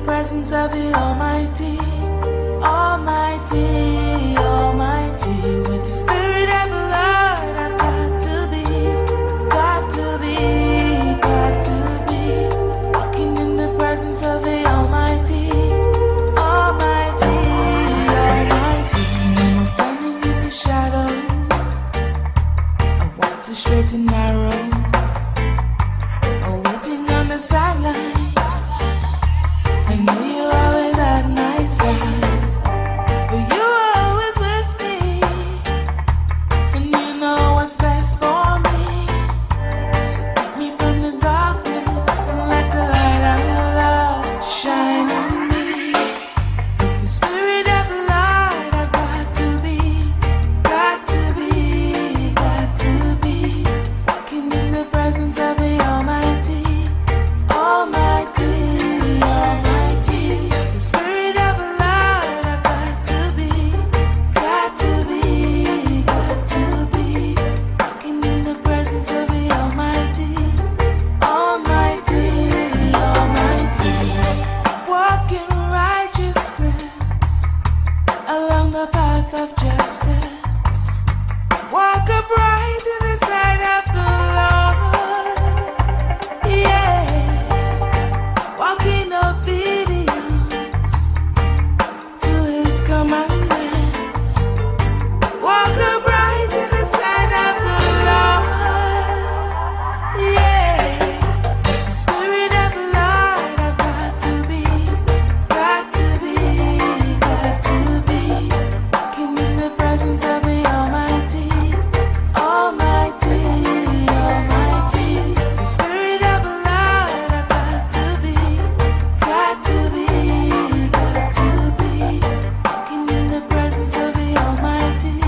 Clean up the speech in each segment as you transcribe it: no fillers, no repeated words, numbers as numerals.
presence of the Almighty, Almighty, Almighty. With the Spirit of the Lord, I've got to be, got to be, got to be. Walking in the presence of the Almighty, Almighty, Almighty. When I'm standing in the shadows, I walk the straight and narrow, waiting on the sideline. I know you're always at my side, but you are always with me, and you know what's best for me. So keep me from the darkness and let the light of your love shine on me. With the Spirit of the Lord, I've got to be, got to be, got to be. Walking in the presence of the Almighty, Almighty. The path of justice, walk upright in the sight of the Lord, yeah, walk in obedience to His commandments, walk upright in the sight of the Lord, yeah. The Spirit of the Lord, I've got to be, got to be, got to be. In the presence of the Almighty, Almighty, Almighty. The Spirit of the Lord, I've got to be, got to be, got to be. Walking in the presence of the Almighty,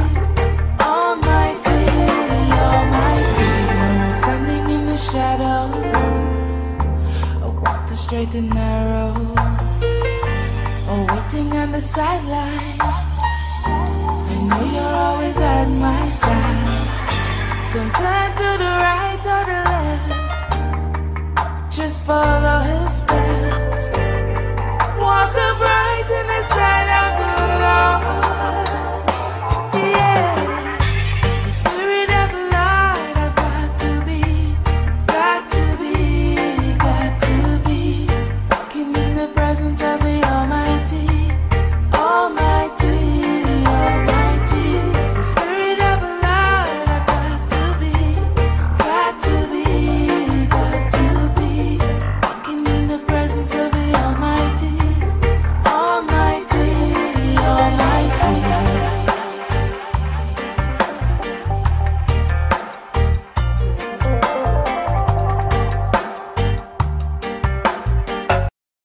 Almighty, Almighty. When we're standing in the shadows, I walk the straight and narrow, waiting on the sideline. I know you're always at my side. Don't turn to the right or the left, just follow His step.